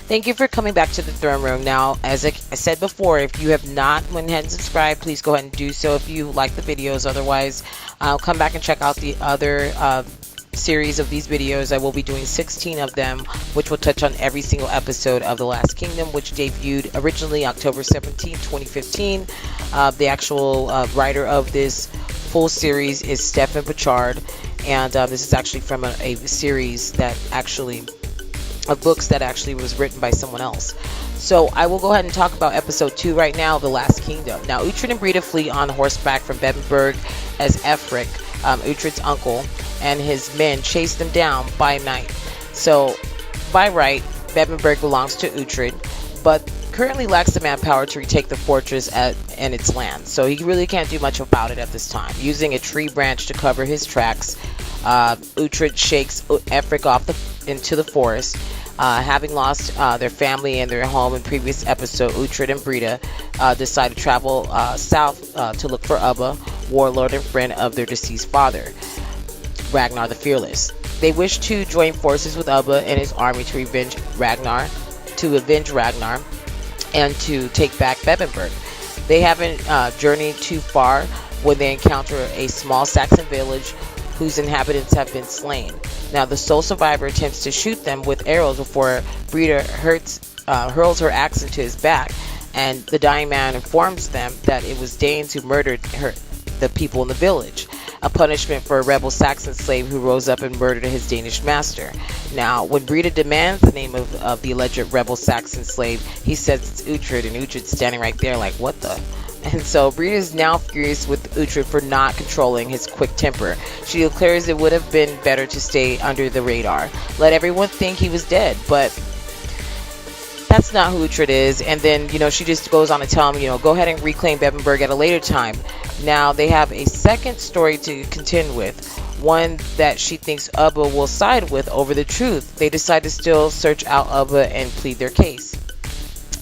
Thank you for coming back to the throne room. Now, as I said before, if you have not went ahead and subscribed, please go ahead and do so if you like the videos. Otherwise, come back and check out the other series of these videos. I will be doing 16 of them, which will touch on every single episode of The Last Kingdom, which debuted originally October 17, 2015. The actual writer of this full series is Stephen Pichard, and this is actually from a series that actually of books that actually was written by someone else. So I will go ahead and talk about episode 2 right now, The Last Kingdom. Now, Uhtred and Brita flee on horseback from Bebenberg as Efric, Uhtred's uncle, and his men chase them down by night. So, by right, Bebenberg belongs to Uhtred, but currently lacks the manpower to retake the fortress and its land. So he really can't do much about it at this time. Using a tree branch to cover his tracks, Uhtred shakes Efric off into the forest. Having lost their family and their home in previous episode, Uhtred and Brita decide to travel south to look for Ubba, warlord and friend of their deceased father, Ragnar the Fearless. They wish to join forces with Ubba and his army to avenge Ragnar, and to take back Bebenberg. They haven't journeyed too far when they encounter a small Saxon village whose inhabitants have been slain. Now, the sole survivor attempts to shoot them with arrows before Brita hurls her axe into his back, and the dying man informs them that it was Danes who murdered the people in the village, a punishment for a rebel Saxon slave who rose up and murdered his Danish master. Now, when Brita demands the name of the alleged rebel Saxon slave, he says it's Uhtred, and Uhtred's standing right there like, what the? And so Brita is now furious with Uhtred for not controlling his quick temper. She declares it would have been better to stay under the radar, let everyone think he was dead, but that's not who Uhtred is. And then, she just goes on to tell him, go ahead and reclaim Bebenberg at a later time. Now, they have a second story to contend with, one that she thinks Ubba will side with over the truth. They decide to still search out Ubba and plead their case.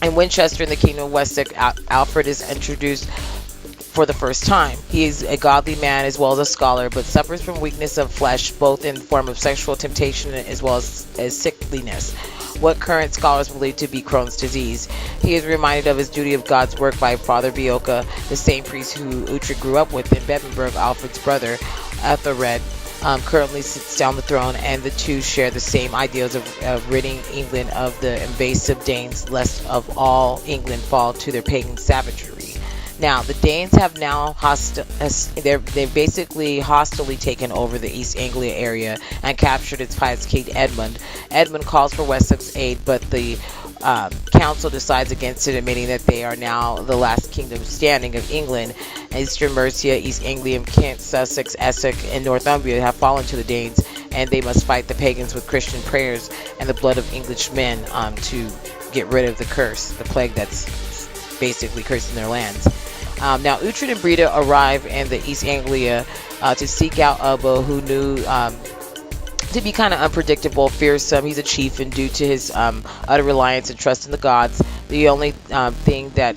In Winchester, in the Kingdom of Wessex, Alfred is introduced for the first time. He is a godly man as well as a scholar, but suffers from weakness of flesh, both in the form of sexual temptation as well as sickliness, what current scholars believe to be Crohn's disease. He is reminded of his duty of God's work by Father Beocca, the same priest who Uhtred grew up with in Bebenberg. Alfred's brother, Uhtred, currently sits down the throne, and the two share the same ideals of ridding England of the invasive Danes, lest of all England fall to their pagan savagery. Now, the Danes have now they've basically hostilely taken over the East Anglia area and captured its pious king Edmund. Edmund calls for Wessex aid, but the council decides against it, admitting that they are now the last kingdom standing of England. Eastern Mercia, East Anglia, Kent, Sussex, Essex, and Northumbria have fallen to the Danes, and they must fight the pagans with Christian prayers and the blood of English men to get rid of the curse, the plague that's basically cursing their lands. Now, Uhtred and Brita arrive in the East Anglia to seek out Ubba, who knew to be kind of unpredictable, fearsome. He's a chief, and due to his utter reliance and trust in the gods, the only thing that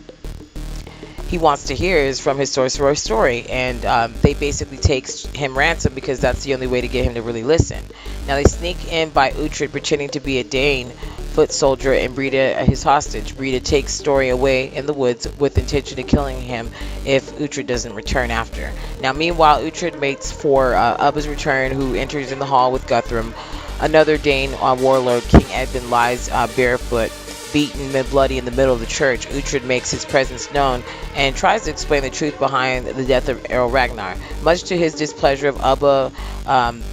he wants to hear is from his sorcerer story, and they basically take him ransom because that's the only way to get him to really listen. Now, they sneak in by Uhtred pretending to be a Dane foot soldier and Brita his hostage. Brita takes Story away in the woods with intention of killing him if Uhtred doesn't return after. Now, meanwhile, Uhtred waits for Ubba's return, who enters in the hall with Guthrum. Another Dane warlord, King Edmund, lies barefoot, beaten and bloody in the middle of the church. Uhtred makes his presence known and tries to explain the truth behind the death of Earl Ragnar. Much to his displeasure of Ubba,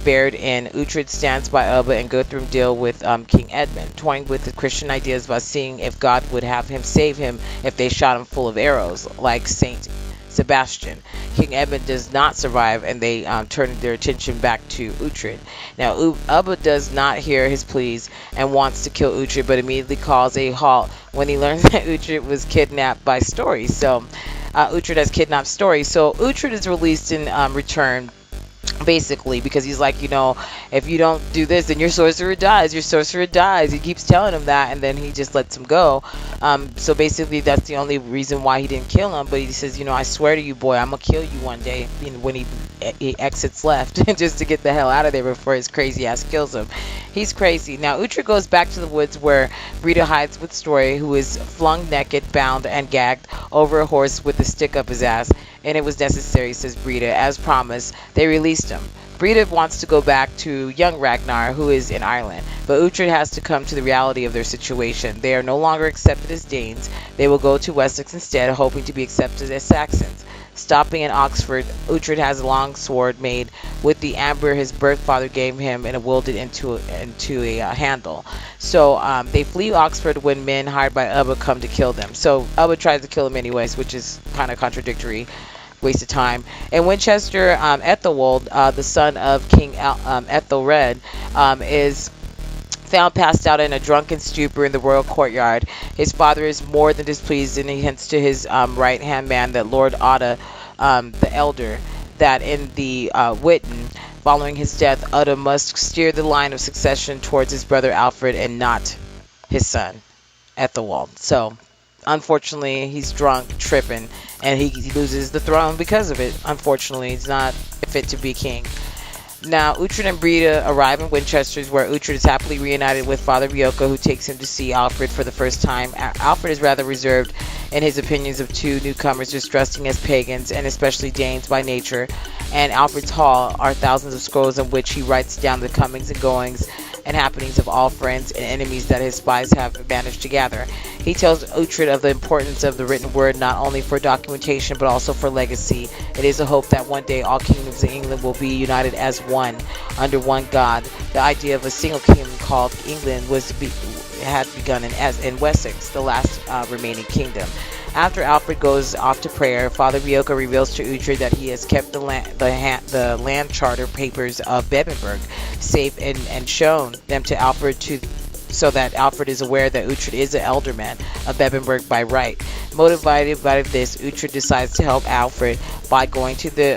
Baird and Uhtred stands by Ubba and Guthrum deal with King Edmund, toying with the Christian ideas about seeing if God would have him save him if they shot him full of arrows, like Saint Sebastian. King Edmund does not survive, and they turn their attention back to Uhtred. Now, Ubba does not hear his pleas and wants to kill Uhtred, but immediately calls a halt when he learns that Uhtred was kidnapped by Story. So, Uhtred has kidnapped Story. So, Uhtred is released in return, basically, because he's like, if you don't do this, then your sorcerer dies. He keeps telling him that, and then he just lets him go. So basically, that's the only reason why he didn't kill him. But he says, I swear to you, boy, I'm gonna kill you one day. When he exits left, just to get the hell out of there before his crazy ass kills him. He's crazy. Now Uhtred goes back to the woods where Brita hides with Story, who is flung naked, bound, and gagged over a horse with a stick up his ass. And it was necessary, says Brita. As promised, they released him. Brita wants to go back to young Ragnar, who is in Ireland, but Uhtred has to come to the reality of their situation. They are no longer accepted as Danes. They will go to Wessex instead, hoping to be accepted as Saxons. Stopping in Oxford, Uhtred has a long sword made with the amber his birth father gave him and wielded into a handle. So they flee Oxford when men hired by Ubba come to kill them. So Ubba tries to kill him anyways, which is kind of contradictory. Waste of time. In Winchester, Ethelwald, the son of King Ethelred, is found passed out in a drunken stupor in the royal courtyard. His father is more than displeased, and he hints to his right-hand man, that Lord Otta, the elder, that in the Witten, following his death, Otta must steer the line of succession towards his brother Alfred and not his son, Ethelwald. So, unfortunately, he's drunk, tripping, and he loses the throne because of it. Unfortunately, he's not fit to be king. Now, Uhtred and Brita arrive in Winchester, where Uhtred is happily reunited with Father Beocca, who takes him to see Alfred for the first time. Alfred is rather reserved in his opinions of two newcomers just dressing as pagans, and especially Danes by nature. And Alfred's hall are thousands of scrolls in which he writes down the comings and goings and happenings of all friends and enemies that his spies have managed to gather. He tells Uhtred of the importance of the written word, not only for documentation but also for legacy. It is a hope that one day all kingdoms in England will be united as one, under one God. The idea of a single kingdom called England had begun in Wessex, the last remaining kingdom. After Alfred goes off to prayer, Father Beocca reveals to Uhtred that he has kept the land charter papers of Bebbanburg safe and shown them to Alfred so that Alfred is aware that Uhtred is an alderman of Bebbanburg by right. Motivated by this, Uhtred decides to help Alfred by going to the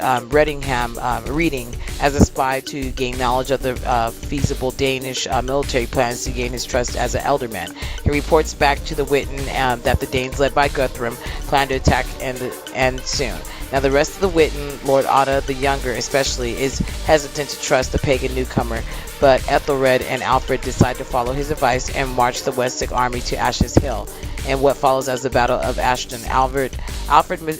Reading as a spy to gain knowledge of the feasible Danish military plans to gain his trust as an alderman. He reports back to the Witten that the Danes led by Guthrum plan to attack and soon. Now the rest of the Witten, Lord Otta the Younger especially, is hesitant to trust the pagan newcomer, but Ethelred and Alfred decide to follow his advice and march the Wessex army to Ashes Hill, and what follows as the Battle of Ashton. Alfred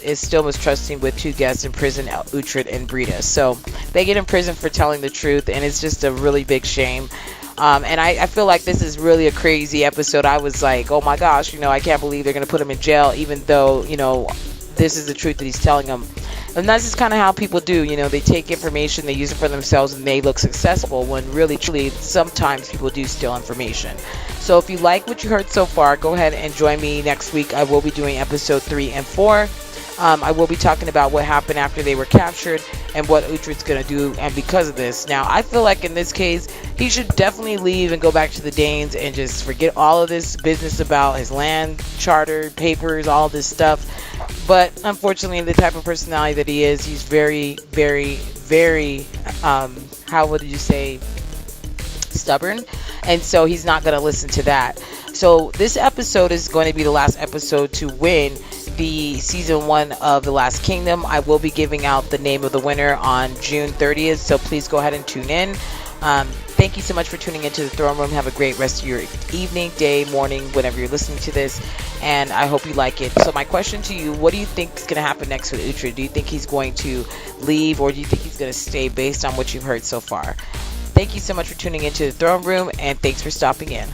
is still mistrusting with two guests in prison, Uhtred and Brita. So they get in prison for telling the truth, and it's just a really big shame. And I feel like this is really a crazy episode. I was like, oh my gosh, I can't believe they're going to put him in jail, even though, this is the truth that he's telling them. And that's just kind of how people do. They take information, they use it for themselves, and they look successful, when really, truly, sometimes people do steal information. So if you like what you heard so far, go ahead and join me next week. I will be doing episode 3 and 4. I will be talking about what happened after they were captured and what Uhtred's going to do, and because of this. Now, I feel like in this case, he should definitely leave and go back to the Danes and just forget all of this business about his land, charter, papers, all this stuff. But unfortunately, the type of personality that he is, he's very, very, very, how would you say, stubborn. And so he's not going to listen to that. So this episode is going to be the last episode to win the season 1 of The Last Kingdom. I will be giving out the name of the winner on June 30th, so please go ahead and tune in. Thank you so much for tuning into the Throne Room. Have a great rest of your evening, day, morning, whenever you're listening to this, and I hope you like it. So my question to you, what do you think is going to happen next with Uhtred? Do you think he's going to leave, or do you think he's going to stay based on what you've heard so far? Thank you so much for tuning into the Throne Room, and thanks for stopping in.